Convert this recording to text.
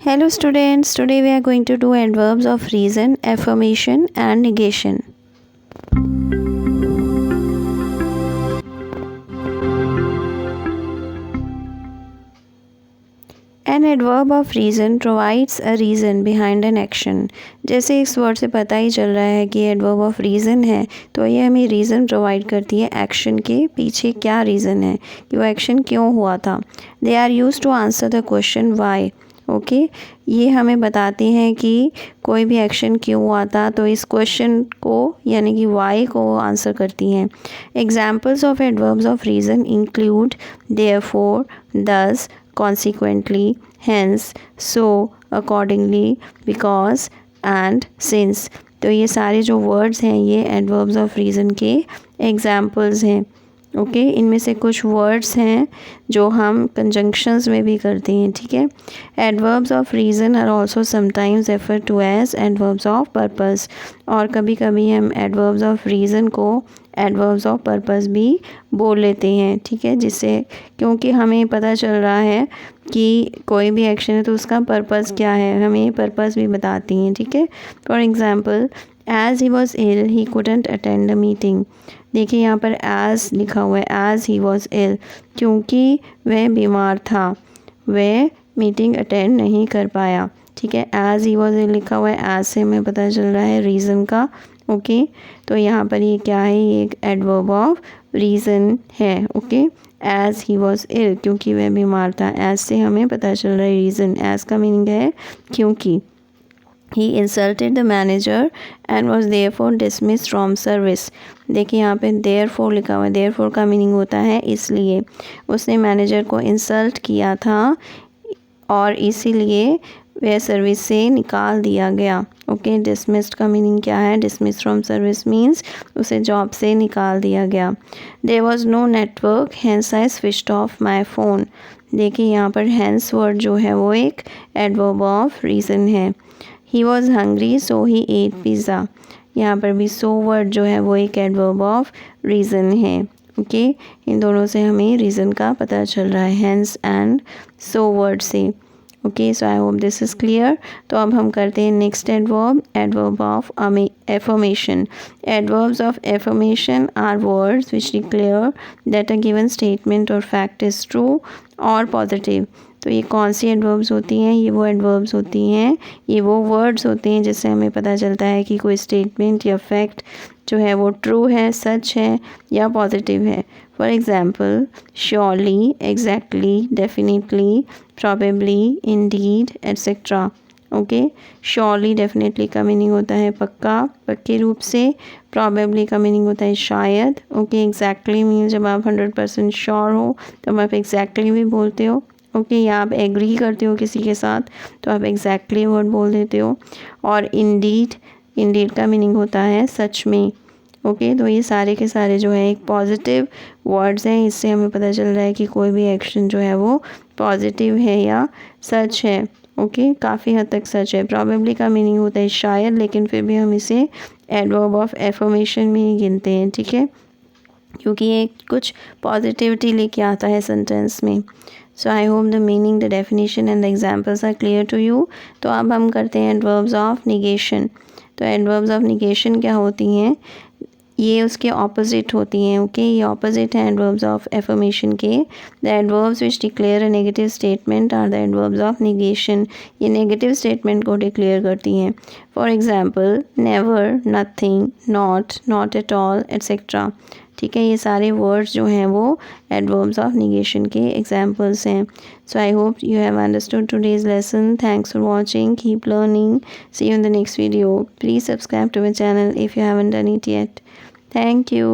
Hello students, today we are going to do adverbs of reason, affirmation and negation. An adverb of reason provides a reason behind an action. जैसे इस word से पता ही चल रहा है कि adverb of reason है, तो ये हमें रीज़न प्रोवाइड करती है एक्शन के पीछे क्या रीज़न है कि वो एक्शन क्यों हुआ था. They are used to answer the question why. Okay ये हमें बताते हैं कि कोई भी एक्शन क्यों हुआ था, तो इस क्वेश्चन को यानी कि वाई को आंसर करती हैं. Examples of adverbs of reason include therefore, दस, consequently, hence, so, accordingly, because and since. तो ये सारे जो वर्ड्स हैं ये एडवर्ब्स ऑफ रीज़न के एग्जाम्पल्स हैं. ओके इनमें से कुछ वर्ड्स हैं जो हम कंजंक्शंस में भी करते हैं. ठीक है. Adverbs of reason are also sometimes refer to as adverbs of purpose. और कभी कभी हम एडवर्ब्स ऑफ रीज़न को एडवर्ब्स ऑफ पर्पस भी बोल लेते हैं. ठीक है. जिससे क्योंकि हमें पता चल रहा है कि कोई भी एक्शन है तो उसका पर्पस क्या है, हमें पर्पस भी बताती हैं. ठीक है. For example, as he was ill he couldn't attend the meeting. देखिए यहाँ पर एज लिखा हुआ है, एज ही वॉज इल, क्योंकि वह बीमार था वह मीटिंग अटेंड नहीं कर पाया. ठीक है. एज ही वॉज इल लिखा हुआ है, एज से हमें पता चल रहा है रीज़न का. ओके तो यहाँ पर ये क्या है, ये एक एडवर्ब ऑफ रीज़न है. Okay as he was ill, क्योंकि वह बीमार था. एज से हमें पता चल रहा है रीज़न. एज का मीनिंग है क्योंकि. He insulted the manager and was therefore dismissed from service. देखिए यहाँ पे therefore लिखा हुआ है. therefore का मीनिंग होता है इसलिए. उसने मैनेजर को इंसल्ट किया था और इसीलिए वह सर्विस से निकाल दिया गया. ओके डिसमिस्ड का मीनिंग क्या है, डिसमिस फ्रॉम सर्विस मीन्स उसे जॉब से निकाल दिया गया. There was no network hence I switched off my phone. देखिए यहाँ पर हैंस वर्ड जो है वो एक एडवर्ब ऑफ रीज़न है. He was hungry so he ate pizza. यहाँ पर भी सो वर्ड जो है वो एक एडवर्ब ऑफ रीज़न है. ओके इन दोनों से हमें रीज़न का पता चल रहा है, हैंस एंड सो वर्ड से. Okay so I hope this is clear. तो अब हम करते हैं next adverb, adverb of affirmation. Adverbs of affirmation are words which declare that a given statement और फैक्ट इज़ ट्रू और पॉजिटिव. तो ये कौन सी एडवर्ब्स होती हैं, ये वो एडवर्ब्स होती हैं, ये वो वर्ड्स होते हैं जिससे हमें पता चलता है कि कोई स्टेटमेंट या फैक्ट जो है वो ट्रू है, सच है या पॉजिटिव है. For example, surely, exactly, definitely, probably, Indeed etcetera. Okay surely definitely का मीनिंग होता है पक्का, पक्के रूप से. प्रॉबेबली का मीनिंग होता है शायद. ओके एग्जैक्टली मीन जब आप 100% श्योर हो तब आप एग्जैक्टली भी बोलते हो. ओके या आप एग्री करते हो किसी के साथ तो आप एग्जैक्टली वर्ड बोल देते हो. और इंडीड, इंडीड का मीनिंग होता है सच में. ओके तो ये सारे के सारे जो है एक पॉजिटिव वर्ड्स हैं. इससे हमें पता चल रहा है कि कोई भी एक्शन जो है वो पॉजिटिव है या सच है. ओके काफ़ी हद तक सच है. प्रॉबेबली का मीनिंग होता है शायद, लेकिन फिर भी हम इसे एडवर्ब ऑफ एफर्मेशन में ही गिनते हैं. ठीक है क्योंकि ये कुछ पॉजिटिविटी लेके आता है सेंटेंस में. So I hope the meaning, the definition and the examples are clear to you. तो अब हम करते हैं एडवर्ब्स ऑफ निगेशन. तो एडवर्ब्स ऑफ निगेशन क्या होती हैं, ये उसके ऑपोजिट होती हैं. ओके ये ऑपोजिट हैं एडवर्ब्स ऑफ एफर्मेशन के. The adverbs which declare a negative statement are the adverbs of negation. ये नेगेटिव स्टेटमेंट को डिक्लेयर करती हैं. For example, never, nothing, not, not at all etcetera. ठीक है ये सारे वर्ड्स जो हैं वो एडवर्ब्स ऑफ निगेशन के एग्जाम्पल्स हैं. So I hope you have understood today's lesson. Thanks for watching. Keep learning. See you in the next video. Please subscribe to my channel if you haven't done it yet. Thank you.